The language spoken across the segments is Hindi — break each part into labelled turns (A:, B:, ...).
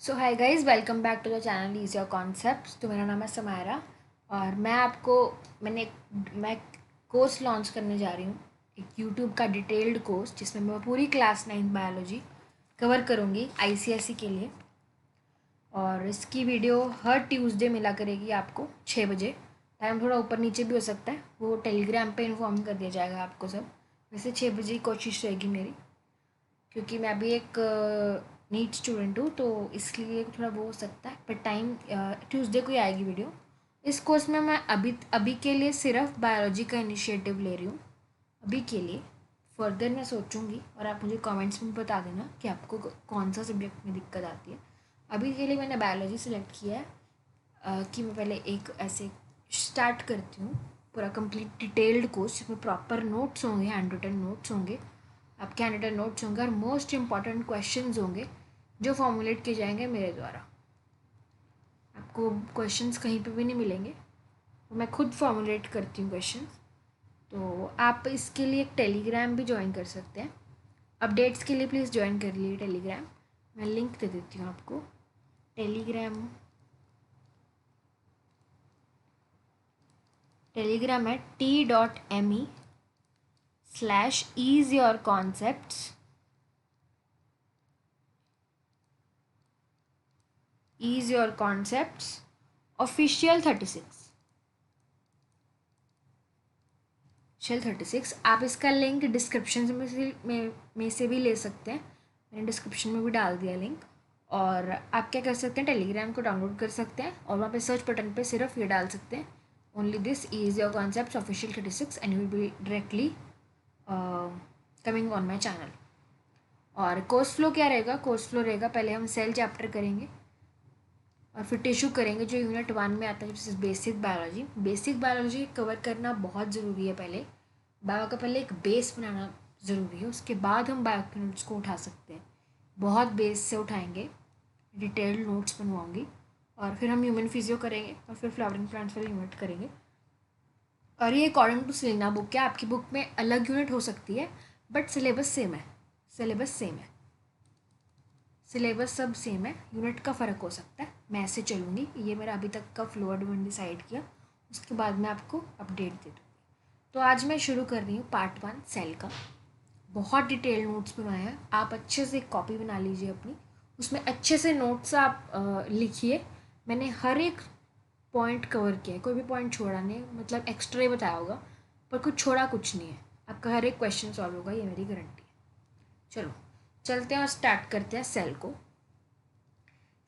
A: So hi guys, welcome back to the channel is your concepts. तो मेरा नाम है समायरा और मैं कोर्स लॉन्च करने जा रही हूँ, एक यूट्यूब का डिटेल्ड कोर्स जिसमें मैं पूरी क्लास 9 बायोलॉजी कवर करूँगी आईसीएसई के लिए। और इसकी वीडियो हर ट्यूसडे मिला करेगी आपको 6 बजे। टाइम थोड़ा ऊपर नीचे भी हो सकता है, वो टेलीग्राम पे इन्फॉर्म कर दिया जाएगा आपको सब। वैसे 6 बजे की कोशिश रहेगी मेरी, क्योंकि मैं अभी एक नीट स्टूडेंट हूँ, तो इसलिए थोड़ा वो हो सकता है, पर टाइम ट्यूसडे को ही आएगी वीडियो। इस कोर्स में मैं अभी अभी के लिए सिर्फ बायोलॉजी का इनिशिएटिव ले रही हूँ, अभी के लिए। फर्दर मैं सोचूंगी और आप मुझे कमेंट्स में बता देना कि आपको कौन सा सब्जेक्ट में दिक्कत आती है। अभी के लिए मैंने बायोलॉजी सेलेक्ट किया है, कि मैं पहले एक ऐसे स्टार्ट करती हूँ पूरा कंप्लीट डिटेल्ड कोर्स जिसमें प्रॉपर नोट्स होंगे, हैंड रिटन नोट्स होंगे, आपके हैंड रिटन नोट्स होंगे और मोस्ट इंपॉर्टेंट क्वेश्चंस होंगे जो फॉर्मुलेट किए जाएंगे मेरे द्वारा। आपको क्वेश्चंस कहीं पे भी नहीं मिलेंगे, तो मैं खुद फॉर्मुलेट करती हूँ क्वेश्चंस। तो आप इसके लिए एक टेलीग्राम भी ज्वाइन कर सकते हैं। अपडेट्स के लिए प्लीज़ ज्वाइन कर लिए टेलीग्राम। मैं लिंक दे देती हूँ आपको। टेलीग्राम है t.me/easeyourconcepts official 36। आप इसका लिंक डिस्क्रिप्शन में से भी ले सकते हैं, मैंने डिस्क्रिप्शन में भी डाल दिया लिंक। और आप क्या कर सकते हैं, टेलीग्राम को डाउनलोड कर सकते हैं और वहाँ पे सर्च बटन पे सिर्फ ये डाल सकते हैं, only this is your concept official 36, and you will be directly coming on my channel. और कोर्स फ्लो क्या रहेगा? कोर्स फ्लो रहेगा, पहले हम सेल चैप्टर करेंगे और फिर टिश्यू करेंगे जो यूनिट 1 में आता है, जिस basic biology. Basic biology cover करना बहुत ज़रूरी है। पहले बायो का पहले एक बेस बनाना ज़रूरी है, उसके बाद हम बायो के नोट्स को उठा सकते हैं। बहुत बेस से उठाएंगे, डिटेल्ड नोट्स बनवाऊंगी, और फिर हम ह्यूमन फिजियो करेंगे और फिर फ्लावरिंग प्लांट्स वाली यूनिट करेंगे। और ये अकॉर्डिंग टू सिलेना बुक है, आपकी बुक में अलग यूनिट हो सकती है बट सिलेबस सेम है। सिलेबस सब सेम है, यूनिट का फ़र्क हो सकता है। मैं ऐसे चलूँगी, ये मेरा अभी तक का फ्लो मैंने डिसाइड किया, उसके बाद मैं आपको अपडेट दे दूँगी। तो आज मैं शुरू कर रही हूँ पार्ट 1 सेल का। बहुत डिटेल नोट्स बनाए हैं, आप अच्छे से एक कॉपी बना लीजिए अपनी, उसमें अच्छे से नोट्स आप लिखिए। मैंने हर एक पॉइंट कवर किया है, कोई भी पॉइंट छोड़ा नहीं, मतलब एक्स्ट्रा ही बताया होगा पर कुछ छोड़ा कुछ नहीं है। आपका हर एक क्वेश्चन सॉल्व होगा, ये मेरी गारंटी है। चलो चलते हैं और स्टार्ट करते हैं सेल को।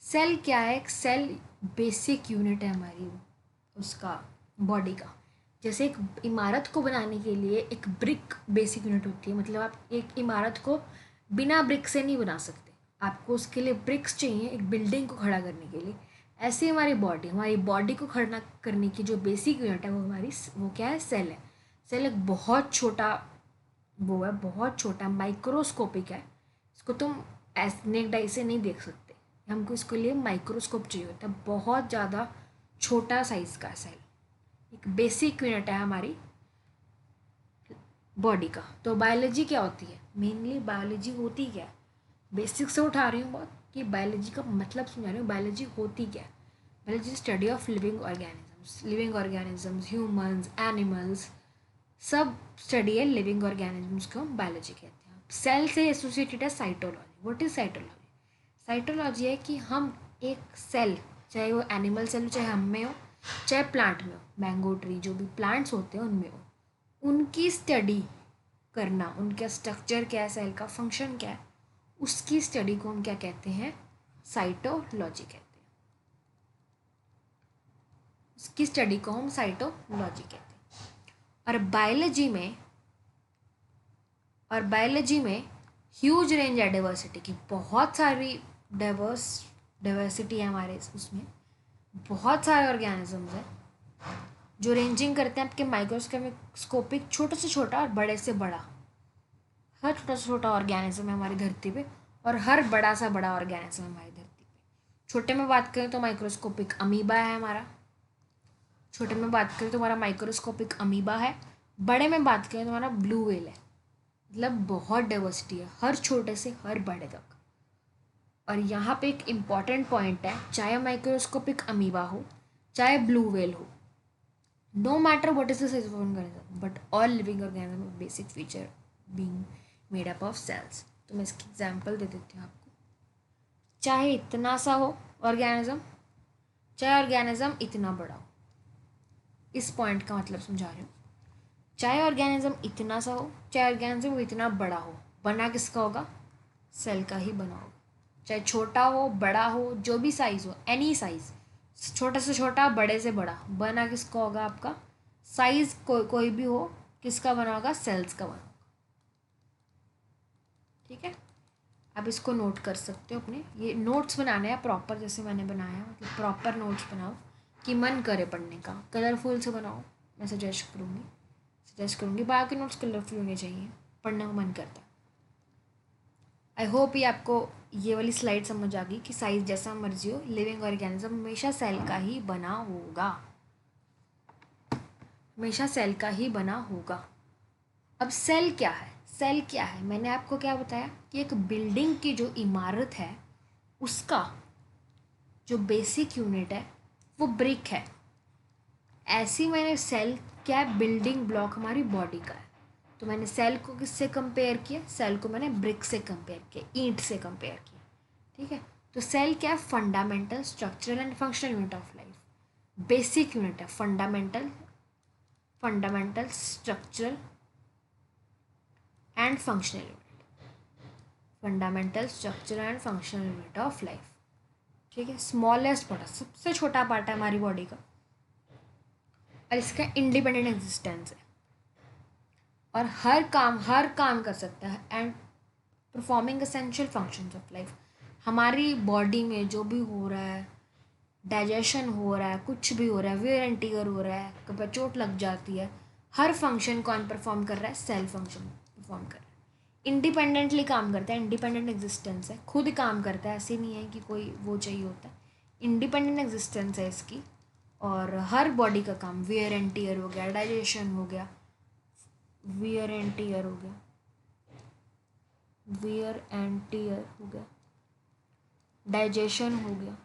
A: सेल क्या है? एक सेल बेसिक यूनिट है हमारी, उसका बॉडी का। जैसे एक इमारत को बनाने के लिए एक ब्रिक बेसिक यूनिट होती है, मतलब आप एक इमारत को बिना ब्रिक से नहीं बना सकते, आपको उसके लिए ब्रिक्स चाहिए एक बिल्डिंग को खड़ा करने के लिए। ऐसे हमारी बॉडी को खड़ा करने की जो बेसिक यूनिट है वो क्या है? सेल है। सेल एक बहुत छोटा वो है, बहुत छोटा माइक्रोस्कोपिक है। इसको तुम स्नेक डाई से नहीं देख सकते, हमको इसके लिए माइक्रोस्कोप चाहिए होता है। बहुत ज़्यादा छोटा साइज का सेल एक बेसिक यूनिट है हमारी बॉडी का। तो बायोलॉजी क्या होती है? मेनली बायोलॉजी होती क्या है? बेसिक से उठा रही हूँ बहुत, कि बायोलॉजी का मतलब समझा रही हूँ। बायोलॉजी होती क्या है? Biology study of living organisms, humans, animals, सब स्टडी है लिविंग ऑर्गेनिजम्स को हम बायोलॉजी कहते हैं। सेल से एसोसिएटेड है cytology. What is cytology? Cytology है कि हम एक सेल, चाहे वो एनिमल सेल हो, चाहे हम में हो, चाहे प्लांट में हो, मैंगो ट्री, जो भी प्लांट्स होते हैं उनमें हो, उनकी स्टडी करना, उनका स्ट्रक्चर क्या है, सेल का फंक्शन क्या है, उसकी स्टडी को हम क्या कहते हैं? साइटोलॉजी कहते हैं। उसकी स्टडी को हम साइटोलॉजी कहते हैं। और बायोलॉजी में ह्यूज रेंज है डाइवर्सिटी की, बहुत सारी डाइवर्सिटी है हमारे उसमें, बहुत सारे ऑर्गेनिजम्स हैं जो रेंजिंग करते हैं आपके माइक्रोस्कोपिक छोटे से छोटा और बड़े से बड़ा। हर छोटा से छोटा ऑर्गेनिज्म है हमारी धरती पे, और हर बड़ा सा बड़ा ऑर्गेनिज्म है हमारी धरती पे। छोटे में बात करें तो माइक्रोस्कोपिक अमीबा है हमारा, छोटे में बात करें तो हमारा माइक्रोस्कोपिक अमीबा है, बड़े में बात करें तो हमारा ब्लू व्हेल है। मतलब बहुत डाइवर्सिटी है, हर छोटे से हर बड़े तक। और यहाँ पे एक इम्पॉर्टेंट पॉइंट है, चाहे माइक्रोस्कोपिक अमीबा हो, चाहे ब्लू व्हेल हो, no matter what is the size of organism, but all living organism have basic feature being made up of cells. तो मैं इसकी एग्जांपल दे देती हूँ आपको। चाहे इतना सा हो ऑर्गेनिज्म, चाहे ऑर्गेनिज्म इतना बड़ा हो, इस पॉइंट का मतलब समझा रही हूँ। चाहे ऑर्गेनिज्म इतना सा हो, चाहे ऑर्गेनिज्म इतना बड़ा हो, बना किसका होगा? सेल का ही बना होगा। चाहे छोटा हो, बड़ा हो, जो भी साइज हो, एनी साइज, छोटे से छोटा, बड़े से बड़ा, बना किसका होगा? आपका साइज कोई भी हो, किसका बना होगा? सेल्स का बना होगा। ठीक है, आप इसको नोट कर सकते हो अपने, ये नोट्स बनाने हैं प्रॉपर, जैसे मैंने बनाया, मतलब प्रॉपर नोट्स बनाओ कि मन करे पढ़ने का, कलरफुल से बनाओ। मैं सजेस्ट करूँगी बाकी नोट्स कलरफुल होने चाहिए, पढ़ने का मन करता है। आई होप ये आपको ये वाली स्लाइड समझ आ गई कि साइज जैसा मर्जी हो, लिविंग ऑर्गेनिज्म हमेशा सेल का ही बना होगा, हमेशा सेल का ही बना होगा। अब सेल क्या है? सेल क्या है? मैंने आपको क्या बताया कि एक बिल्डिंग की जो इमारत है उसका जो बेसिक यूनिट है वो ब्रिक है। ऐसी मैंने सेल क्या है? बिल्डिंग ब्लॉक हमारी बॉडी का है। तो मैंने सेल को किससे कंपेयर किया? सेल को मैंने ब्रिक से कंपेयर किया, ईंट से कंपेयर किया। ठीक है, तो सेल क्या है? Fundamental structural and functional unit of life, basic unit है, fundamental structural and functional unit, fundamental structural and functional unit of life. ठीक है, स्मॉलेस्ट पार्ट, सबसे छोटा पार्ट है हमारी बॉडी का, और इसका इंडिपेंडेंट एग्जिस्टेंस है और हर काम कर सकता है and performing essential functions of life. हमारी बॉडी में जो भी हो रहा है, डाइजेशन हो रहा है, कुछ भी हो रहा है, वेयर एंड टीयर हो रहा है, कभी चोट लग जाती है, हर फंक्शन कौन परफॉर्म कर रहा है? सेल फंक्शन परफॉर्म कर रहा है, इंडिपेंडेंटली काम करता है, इंडिपेंडेंट एग्जिस्टेंस है, खुद काम करता है, ऐसे नहीं है कि कोई वो चाहिए होता है, इंडिपेंडेंट एग्जिस्टेंस है इसकी। और हर बॉडी का काम, वेयर एंड टीयर हो गया, डाइजेशन हो गया, वेयर एंड टीयर हो गया, वेयर एंड टीयर हो गया, डाइजेशन हो गया,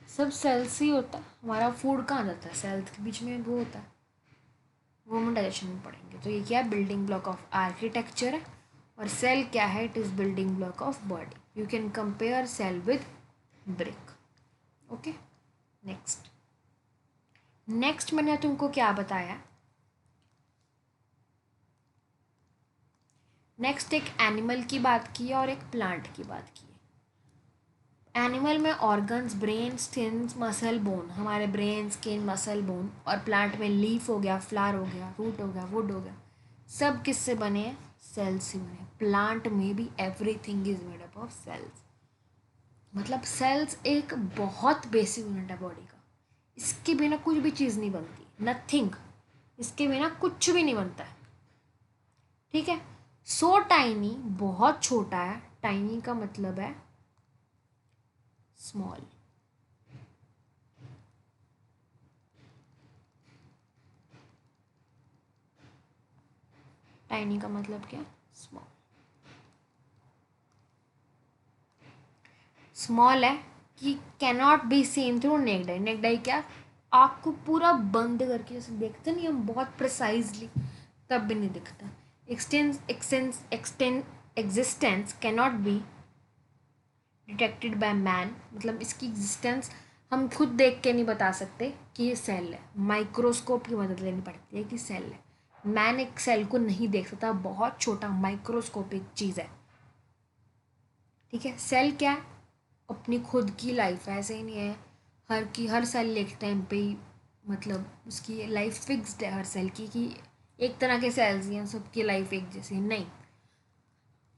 A: सब सेल्स ही होता है। हमारा फूड कहाँ जाता है? सेल्स के बीच में वो होता है, वो हम डाइजेशन में पढ़ेंगे। तो ये क्या है? बिल्डिंग ब्लॉक ऑफ आर्किटेक्चर है। और सेल क्या है? It is building block of body. You can compare cell with brick. Okay, next मैंने तुमको क्या बताया? नेक्स्ट एक एनिमल की बात की है और एक प्लांट की बात की है। एनिमल में organs, brain, skin, muscle, bone, हमारे ब्रेन, स्किन, मसल, बोन, और प्लांट में लीफ हो गया, फ्लावर हो गया, रूट हो गया, वुड हो गया, सब किससे बने हैं? सेल्स से बने। प्लांट में भी everything is made up of cells. मतलब सेल्स एक बहुत बेसिक यूनिट है बॉडी का, इसके बिना कुछ भी चीज़ नहीं बनती, नथिंग, इसके बिना कुछ भी नहीं बनता है। ठीक है, सो टाइनी, बहुत छोटा है, टाइनी का मतलब है स्मॉल। टाइनी का मतलब क्या? स्मॉल। स्मॉल है कि cannot be seen through necked I. Necked आई क्या? आँख को पूरा बंद करके जैसे देखते नहीं हम बहुत प्रिसाइजली, तब भी नहीं दिखता। Existence cannot be detected by man, मतलब इसकी एग्जिस्टेंस हम खुद देख के नहीं बता सकते कि ये सेल है, माइक्रोस्कोप की मदद लेनी पड़ती है कि सेल है। मैन एक सेल को नहीं देख सकता, बहुत छोटा माइक्रोस्कोपिक चीज़ है। ठीक है, सेल क्या है? अपनी खुद की लाइफ है, ऐसे ही नहीं है हर सेल एक टाइम पे ही, मतलब उसकी लाइफ फिक्स्ड है हर सेल की, कि एक तरह के सेल्स हैं सबकी लाइफ एक जैसी नहीं।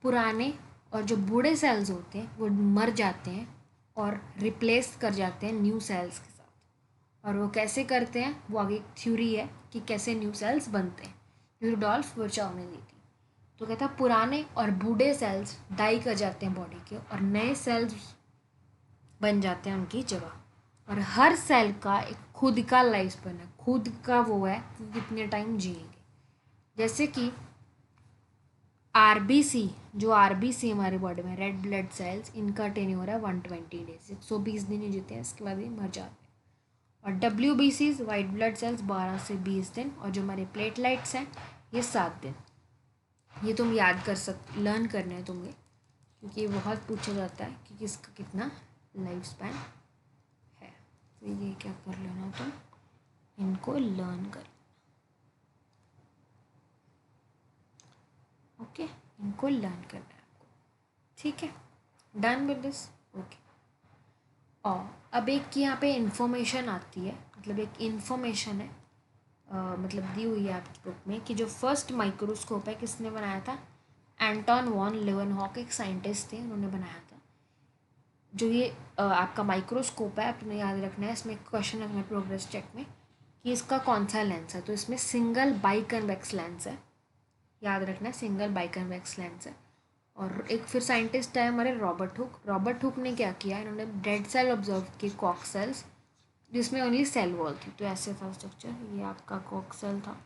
A: पुराने और जो बूढ़े सेल्स होते हैं वो मर जाते हैं और रिप्लेस कर जाते हैं न्यू सेल्स के साथ। और वो कैसे करते हैं, वो आगे एक थ्योरी है कि कैसे न्यू सेल्स बनते हैं, रूडोल्फ वर्चाव ने दी थी। तो कहता है पुराने और बूढ़े सेल्स डाई कर जाते हैं बॉडी के और नए सेल्स बन जाते हैं उनकी जगह। और हर सेल का एक खुद का लाइफ स्पैन है, खुद का वो है कि कितने टाइम जिएंगे। जैसे कि आरबीसी, जो आरबीसी हमारे बॉडी में रेड ब्लड सेल्स, इनका टेन्योर है 120 डेज, 120 दिन ही जीते हैं, इसके बाद ये मर जाते हैं। और W B Cs white blood cells 12 से 20 दिन, और जो हमारे प्लेटलाइट्स हैं ये 7 दिन। ये तुम याद कर लर्न करने हैं तुम्हें, क्योंकि ये बहुत पूछा जाता है कि किसका कितना लाइफ स्पैन है। तो ये क्या कर लेना तुम, इनको लर्न कर, ओके, इनको लर्न करना है आपको, ठीक है, डन विद दिस, ओके। और अब एक यहाँ पे इंफॉर्मेशन आती है, मतलब एक इंफॉर्मेशन है, मतलब दी हुई है आपकी बुक में कि जो फर्स्ट माइक्रोस्कोप है किसने बनाया था, एंटन वॉन लीवेनहॉक एक साइंटिस्ट थे, उन्होंने बनाया था। जो ये आपका माइक्रोस्कोप है, आपने याद रखना है, इसमें क्वेश्चन रखना है प्रोग्रेस चेक में कि इसका कौन सा लेंस है, तो इसमें सिंगल बाइकन्वेक्स लेंस है, याद रखना है, सिंगल बाइकन्वेक्स लेंस है। और एक फिर साइंटिस्ट है हमारे रॉबर्ट हुक। रॉबर्ट हुक ने क्या किया, इन्होंने डेड सेल ऑब्जर्व किए, कॉक सेल्स, जिसमें ओनली सेल वॉल थी, तो ऐसे था स्ट्रक्चर, ये आपका कॉक सेल था,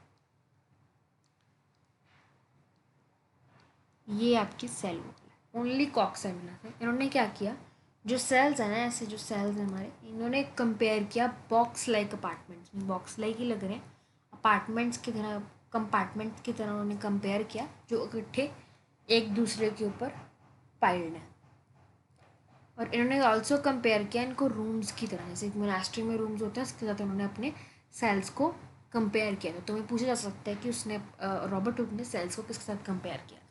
A: ये आपकी सेल वॉल है, ओनली कॉक सेल मिला था। इन्होंने क्या किया, जो सेल्स है ना, ऐसे जो सेल्स हैं हमारे, इन्होंने कंपेयर किया बॉक्स लाइक अपार्टमेंट्स में, बॉक्स लाइक ही लग रहे हैं, अपार्टमेंट्स की तरह, कंपार्टमेंट की तरह उन्होंने कंपेयर किया, जो इकट्ठे एक दूसरे के ऊपर पाइल्ड हैं। और इन्होंने ऑल्सो कंपेयर किया इनको रूम्स की तरह, जैसे एक मोनास्ट्री में रूम्स होते हैं, उसके साथ उन्होंने अपने सेल्स को कंपेयर किया था। तो तुम्हें पूछा जा सकता है कि उसने रॉबर्ट हुक ने सेल्स को किसके साथ कंपेयर किया था।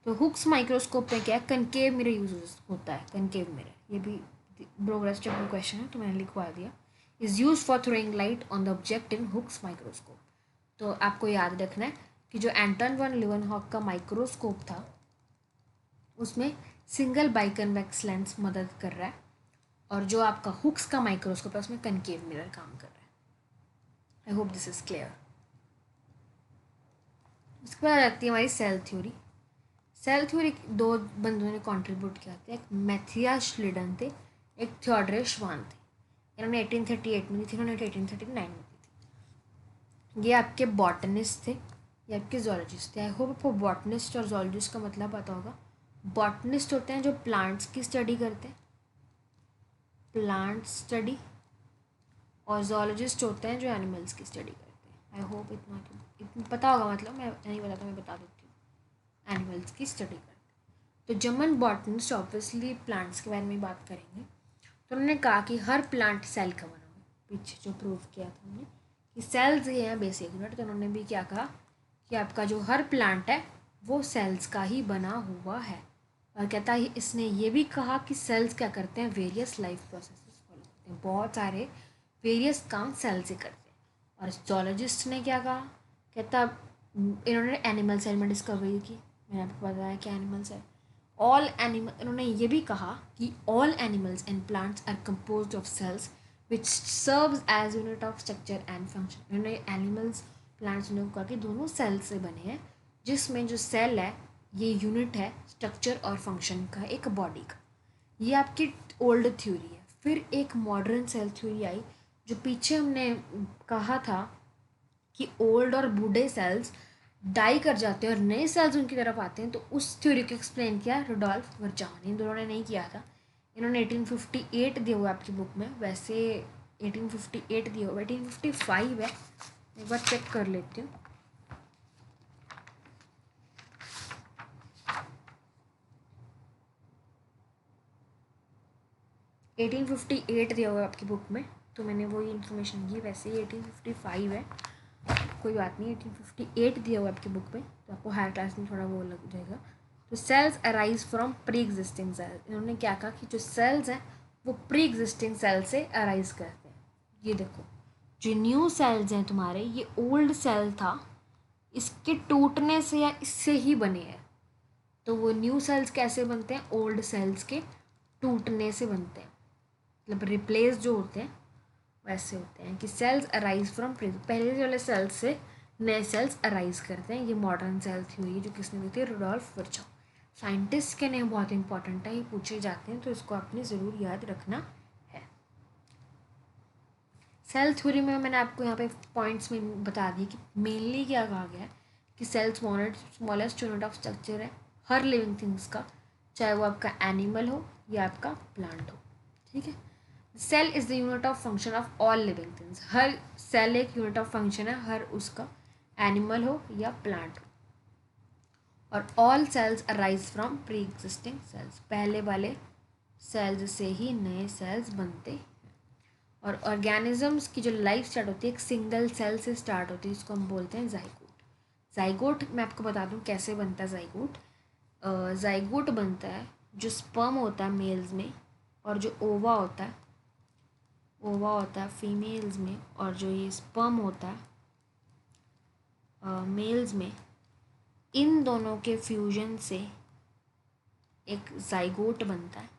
A: तो हुक्स माइक्रोस्कोप में क्या है, कनकेव मिरर यूज होता है, कनकेव मिरर, ये भी प्रोग्रेस चेक में क्वेश्चन है तो मैंने लिखवा दिया, is used for throwing light on the object in Hooke's microscope. तो आपको याद रखना है कि जो एंटन वन लीवेनहॉक का माइक्रोस्कोप था उसमें सिंगल बाइकन्वेक्स लेंस मदद कर रहा है, और जो आपका हुक्स का माइक्रोस्कोप है उसमें कनकेव मिरर काम कर रहा है। I hope this is clear. उसके बाद आ जाती है हमारी सेल थ्योरी। सेल थ्योरी दो बंदों ने कंट्रीब्यूट किया था, एक मैथिया श्लिडन थे, एक थियोडर श्वान थे। इन्होंने 1838 में दी थी, इन्होंने 1839 में दी थी। ये आपके बॉटनिस्ट थे, ये आपके जोलॉजिस्ट थे। आई होप आपको बॉटनिस्ट और जोलॉजिस्ट का मतलब पता होगा। बॉटनिस्ट होते हैं जो प्लांट्स की स्टडी करते हैं, प्लांट स्टडी, और जोलॉजिस्ट होते हैं जो एनिमल्स की स्टडी करते हैं। आई होप इतना पता होगा, मतलब मैं नहीं पता तो मैं बता देती हूँ, एनिमल्स की स्टडी करते हैं। तो जर्मन बॉटनिस्ट ऑब्वियसली प्लांट्स के बारे में बात करेंगे, तो उन्होंने कहा कि हर प्लांट सेल का बना हुआ है, पीछे जो प्रूव किया था हमने कि सेल्स ये हैं बेसिक यूनिट, तो उन्होंने भी क्या कहा कि आपका जो हर प्लांट है वो सेल्स का ही बना हुआ है। और कहता है इसने ये भी कहा कि सेल्स क्या करते हैं, वेरियस लाइफ प्रोसेसेस फॉलो करते हैं, बहुत सारे वेरियस काम सेल से करते हैं। और जोलॉजिस्ट ने क्या कहा, कहता इन्होंने एनिमल सेल में डिस्कवरी की, मैंने आपको बताया क्या एनिमल्स है, ऑल एनिमल, इन्होंने ये भी कहा कि all animals and plants are composed of cells which serves as unit of structure and function. इन्होंने एनिमल्स प्लांट्स ने कहा कि दोनों सेल से बने हैं, जिसमें जो सेल है ये यूनिट है स्ट्रक्चर और फंक्शन का एक बॉडी का। ये आपकी ओल्ड थ्योरी है। फिर एक मॉडर्न सेल थ्योरी आई, जो पीछे हमने कहा था कि ओल्ड और बूढ़े सेल्स डाई कर जाते हैं और नए सेल्स उनकी तरफ आते हैं, तो उस थ्योरी को एक्सप्लेन किया रुडोल्फ वर्चावन। इन दोनों ने नहीं किया था, इन्होंने 1858 दिया हुआ आपकी बुक में, वैसे 1858 दिया हुआ, 1855 है, एक बार चेक कर लेती हूँ। एटीन 1858 दिया हुआ है आपकी बुक में, तो मैंने वही इन्फॉर्मेशन दी, वैसे ही 1855 है, कोई बात नहीं, 1858 दिया हुआ है आपकी बुक में, तो आपको हायर क्लास में थोड़ा वो लग जाएगा। तो cells arise from pre existing cells, इन्होंने क्या कहा कि जो सेल्स हैं वो प्री एग्जिस्टिंग सेल से अराइज करते हैं। ये देखो, जो न्यू सेल्स हैं तुम्हारे, ये ओल्ड सेल था, इसके टूटने से या इससे ही बने हैं। तो वो न्यू सेल्स कैसे बनते हैं, ओल्ड सेल्स के टूटने से बनते हैं, मतलब रिप्लेस जो होते हैं वैसे होते हैं कि सेल्स अराइज फ्रॉम पहले वाले सेल्स से नए सेल्स अराइज करते हैं। ये मॉडर्न सेल थ्योरी जो किसने दी थी, रुडोल्फ वर्चाव। साइंटिस्ट के नेम बहुत इंपॉर्टेंट है, ये पूछे जाते हैं, तो इसको आपने ज़रूर याद रखना है। सेल थ्योरी में मैंने आपको यहाँ पे पॉइंट्स में बता दिए कि मेनली क्या कहा गया है कि cell smallest unit of structure है हर लिविंग थिंग्स का, चाहे वो आपका एनिमल हो या आपका प्लांट हो, ठीक है। Cell is the unit of function of all living things, हर सेल एक यूनिट ऑफ फंक्शन है, हर उसका, एनिमल हो या प्लांट हो। और all cells arise from pre existing cells, पहले वाले सेल्स से ही नए सेल्स बनते हैं। और ऑर्गेनिजम्स की जो लाइफ स्टार्ट होती है एक सिंगल सेल से स्टार्ट होती है, इसको हम बोलते हैं जाइगोट। जाइगोट मैं आपको बता दूं कैसे बनता है जाइगोट। जाइगोट बनता है जो स्पर्म होता है मेल्स में, और जो ओवा होता है फीमेल्स में, और जो ये स्पर्म होता है मेल्स में, इन दोनों के फ्यूजन से एक जाइगोट बनता है,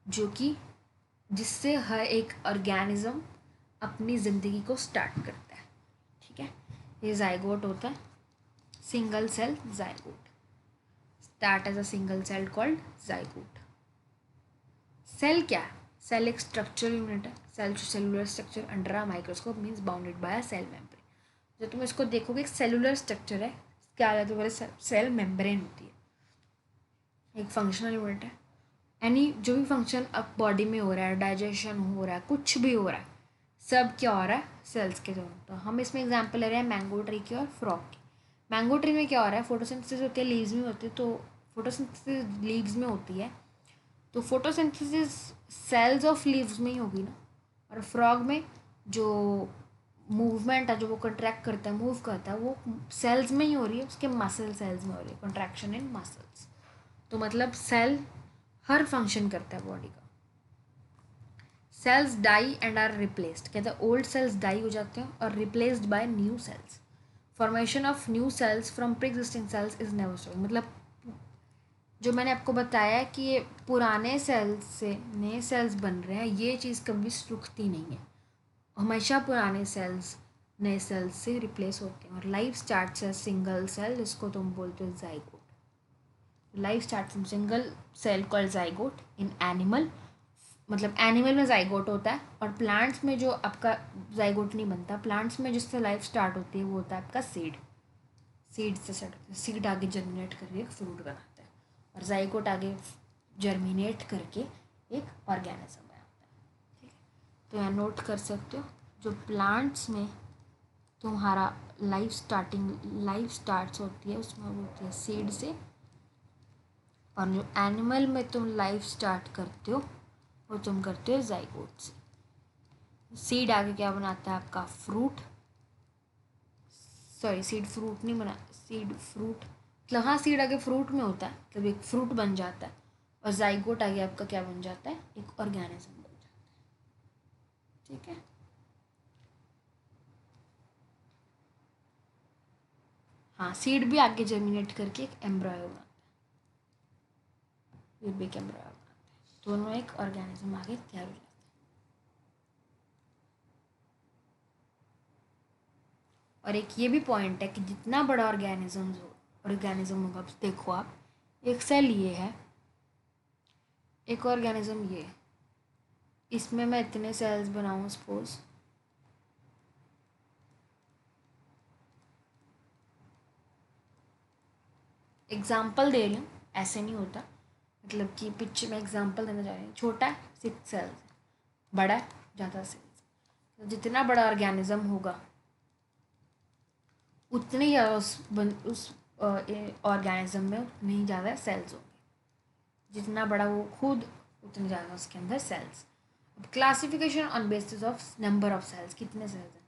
A: जो कि जिससे हर एक ऑर्गेनिज्म अपनी ज़िंदगी को स्टार्ट करता है, ठीक है। ये जाइगोट होता है, single cell zygote, start as a single cell called zygote. Cell क्या है? सेल एक स्ट्रक्चरल यूनिट है। सेल जो cellular structure under a microscope means bounded by a cell membrane. जब तुम इसको देखोगे एक सेलुलर स्ट्रक्चर है, क्या आ जाता है? सेल मेम्ब्रेन होती है, एक फंक्शनल यूनिट है। यानी जो भी फंक्शन अब बॉडी में हो रहा है, डाइजेशन हो रहा है, कुछ भी हो रहा है, सब क्या हो रहा है? सेल्स के द्वारा। तो हम इसमें एग्जांपल ले रहे हैं मैंगो ट्री की और फ्रॉग की। मैंगो ट्री में क्या हो रहा है? फोटोसिंथेसिस होती है, लीव्स में होती है, तो फोटोसिंथेसिस लीव्स में होती है, तो फोटोसिंथेसिस सेल्स ऑफ लीव्स में ही होगी ना। और फ्रॉग में जो मूवमेंट है, जो वो कंट्रैक्ट करता है, मूव करता है, वो सेल्स में ही हो रही है, उसके मसल सेल्स में हो रही है, कंट्रैक्शन इन मसल्स। तो मतलब सेल हर फंक्शन करता है बॉडी का। Cells die and are replaced, कहते हैं ओल्ड सेल्स डाई हो जाते हैं और replaced by new cells. Formation of new cells from pre existing cells is never stop. मतलब जो मैंने आपको बताया कि ये पुराने सेल्स से नए सेल्स बन रहे हैं, ये चीज़ कभी रुकती नहीं है, हमेशा पुराने सेल्स नए सेल्स से रिप्लेस होते हैं। और लाइफ स्टार्ट्स है सिंगल सेल, जिसको तुम बोलते हो zygote. Life start from single cell called zygote in animal, मतलब एनिमल में जाइगोट होता है। और प्लांट्स में जो आपका जाइगोट नहीं बनता, प्लांट्स में जिससे लाइफ स्टार्ट होती है वो होता है आपका सीड। सीड से स्टार्ट होता है, सीड आगे जर्मिनेट करके एक फ्रूट बनाता है, और जाइगोट आगे जर्मिनेट करके एक ऑर्गेनिज्म बनाता है, ठीक है। तो यहाँ नोट कर सकते हो, जो प्लांट्स में तुम्हारा लाइफ स्टार्ट्स होती है उसमें वो होती है सीड से, और जो एनिमल में तुम लाइफ स्टार्ट करते हो वो तुम करते हो जाइगोट से। सीड आगे क्या बनाता है आपका? फ्रूट। सॉरी, सीड फ्रूट नहीं बना, सीड फ्रूट मतलब हाँ, सीड आगे फ्रूट में होता है, मतलब एक फ्रूट बन जाता है, और जाइगोट आगे आपका क्या बन जाता है? एक ऑर्गेनिज्म बन जाता है, ठीक है। हाँ, सीड भी आगे जर्मिनेट करके एक एम्ब्रॉयो बनाता है, ये भी एक एम्ब्रॉयो बनाता है, दोनों एक ऑर्गेनिज्म आगे तैयार हो जाता है। और एक ये भी पॉइंट है कि जितना बड़ा ऑर्गेनिज्म होगा, देखो आप, एक सेल ये है, एक ऑर्गेनिज्म ये है, इसमें मैं इतने सेल्स बनाऊँ सपोज, एग्जाम्पल दे रही हूँ, ऐसे नहीं होता, मतलब कि पिक्चर में एग्जाम्पल देना चाह रही हूँ। छोटा है 6 सेल्स, बड़ा है ज़्यादा सेल्स, तो जितना बड़ा ऑर्गेनिज्म होगा उतने ही उस ऑर्गेनिज्म में उतने ही ज़्यादा सेल्स होंगे, जितना बड़ा वो खुद उतने ज़्यादा उसके अंदर सेल्स। अब classification on basis of number of cells, कितने सेल्स हैं?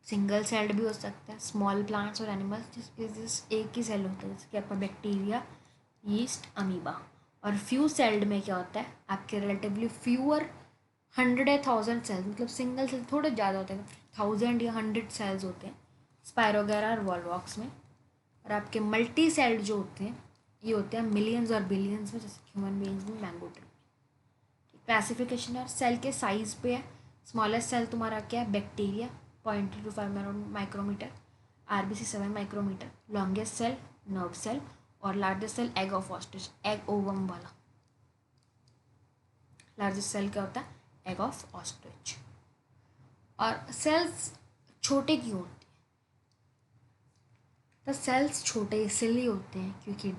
A: सिंगल सेल्ड भी हो सकता है, स्मॉल प्लांट्स और एनिमल्स जिस एक ही सेल होता है, जैसे कि आपका बैक्टीरिया, यीस्ट, अमीबा। और फ्यू सेल्ड में क्या होता है? आपके रिलेटिवली फ्यूअर 100 या 1000 सेल्स, मतलब सिंगल सेल थोड़े ज़्यादा होते हैं, 1000 या 100 सेल्स होते हैं स्पायरोगेरा और वॉलवॉक्स में। और आपके मल्टी सेल्ड जो होते हैं ये होते हैं मिलियंस और बिलियंस में, जैसे ह्यूमन बींग्स में, मैंगो ट्री। क्लासिफिकेशन है सेल के साइज पे है। स्मॉलेस्ट सेल तुम्हारा क्या है? Bacteria, 0.25 micrometre, RBC 7 micrometre, longest cell nerve cell, और largest cell egg of ostrich, egg ovum वाला। लार्जेस्ट सेल क्या होता है? Egg of ostrich. और सेल्स छोटे क्यों होते हैं? द सेल्स छोटे इसलिए होते हैं क्योंकि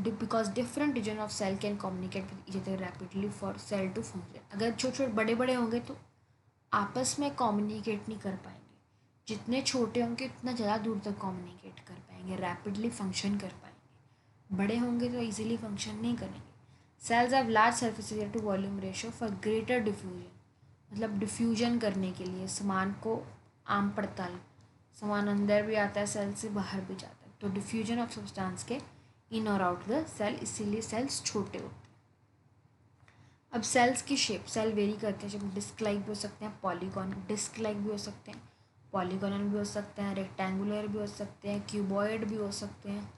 A: because different region of cell can communicate with each other rapidly for cell to function. अगर छोटे छोटे बड़े बड़े होंगे तो आपस में कम्युनिकेट नहीं कर पाएंगे, जितने छोटे होंगे उतना ज़्यादा दूर तक कम्युनिकेट कर पाएंगे, रैपिडली फंक्शन कर पाएंगे। बड़े होंगे तो इजीली फंक्शन नहीं करेंगे। Cells have large surface area to volume ratio for greater diffusion, मतलब डिफ्यूजन करने के लिए सामान को आम पड़ताल, सामान अंदर भी आता है सेल से बाहर भी जाता है, तो डिफ्यूजन ऑफ सब्सटेंस के इन और आउट द सेल, इसीलिए सेल्स छोटे होते हैं। अब सेल्स की शेप, सेल वेरी करते हैं, जब डिस्क लाइक भी हो सकते हैं, पॉलीगॉन डिस्क लाइक भी हो सकते हैं, पॉलीगोनल भी हो सकते हैं, रेक्टेंगुलर भी हो सकते हैं, क्यूबॉइड भी हो सकते हैं,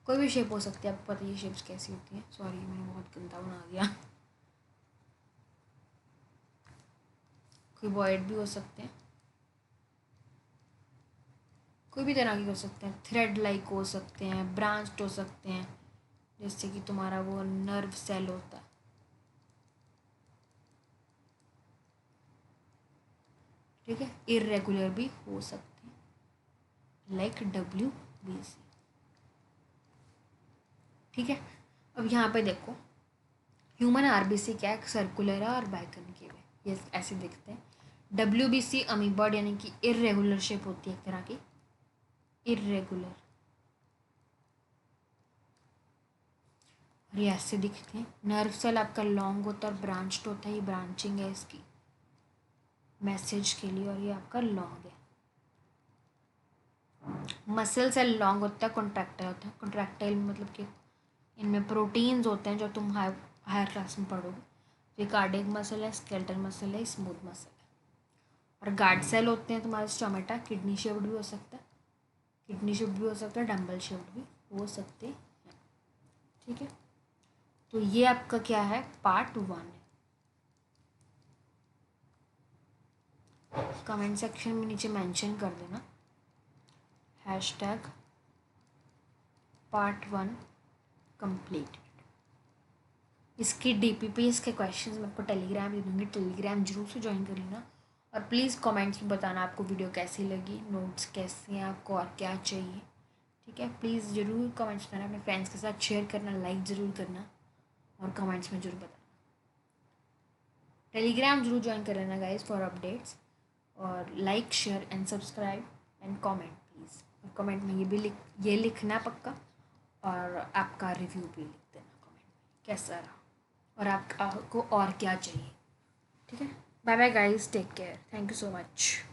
A: कोई भी शेप हो सकती है। आपको पता है ये शेप्स कैसी होती हैं। सॉरी मैंने बहुत गंदा बना दिया। क्यूबॉइड भी हो सकते हैं, कोई भी तरह के हो सकते हैं, थ्रेड लाइक हो सकते हैं, ब्रांच्ड हो सकते हैं, जैसे कि तुम्हारा वो नर्व सेल होता है। ठीक है, इरेगुलर भी हो सकते हैं लाइक WBC। ठीक है, अब यहाँ पे देखो ह्यूमन आरबीसी क्या है, सर्कुलर है और बाइकनकेव है, ये ऐसे दिखते हैं। WBC अमीबॉड यानी कि इरेगुलर शेप होती है एक तरह की, इरेगुलर, और ये ऐसे दिखते हैं। नर्व सेल आपका लॉन्ग होता है और ब्रांच्ड होता है, ये ब्रांचिंग है इसकी मैसेज के लिए, और ये आपका लॉन्ग है। मसल सेल लॉन्ग होता है, कॉन्ट्रैक्टाइल होता है, कॉन्ट्रैक्टाइल मतलब कि इनमें प्रोटीन्स होते हैं जो तुम हायर क्लास में पढ़ोगे। तो ये कार्डियक मसल है, स्केलेटल मसल है, स्मूथ मसल है। और गार्ड सेल होते हैं तुम्हारे स्टोमेटा, किडनी शेप्ड भी हो सकता है, किडनी शेप्ड भी हो सकता है, डम्बल शेप्ड भी हो सकते हैं। ठीक है, तो ये आपका क्या है, पार्ट 1 है। कमेंट सेक्शन में नीचे मेंशन कर देना हैशटैग पार्ट 1 कंप्लीट। इसकी DPP, इसके क्वेश्चन मैं आपको टेलीग्राम दे दूँगी, टेलीग्राम जरूर से ज्वाइन कर लेना। और प्लीज़ कमेंट्स में बताना आपको वीडियो कैसी लगी, नोट्स कैसे हैं, आपको और क्या चाहिए। ठीक है, प्लीज़ ज़रूर कमेंट्स करना, अपने फ्रेंड्स के साथ शेयर करना, लाइक ज़रूर करना और कमेंट्स में ज़रूर बताना। टेलीग्राम जरूर ज्वाइन कर लेना गाइज फॉर अपडेट्स, और like share and subscribe and comment please. और कमेंट में ये लिखना पक्का, और आपका रिव्यू भी लिख देना कमेंट में कैसा रहा और आपको और क्या चाहिए। ठीक है, bye bye guys, take care, thank you so much.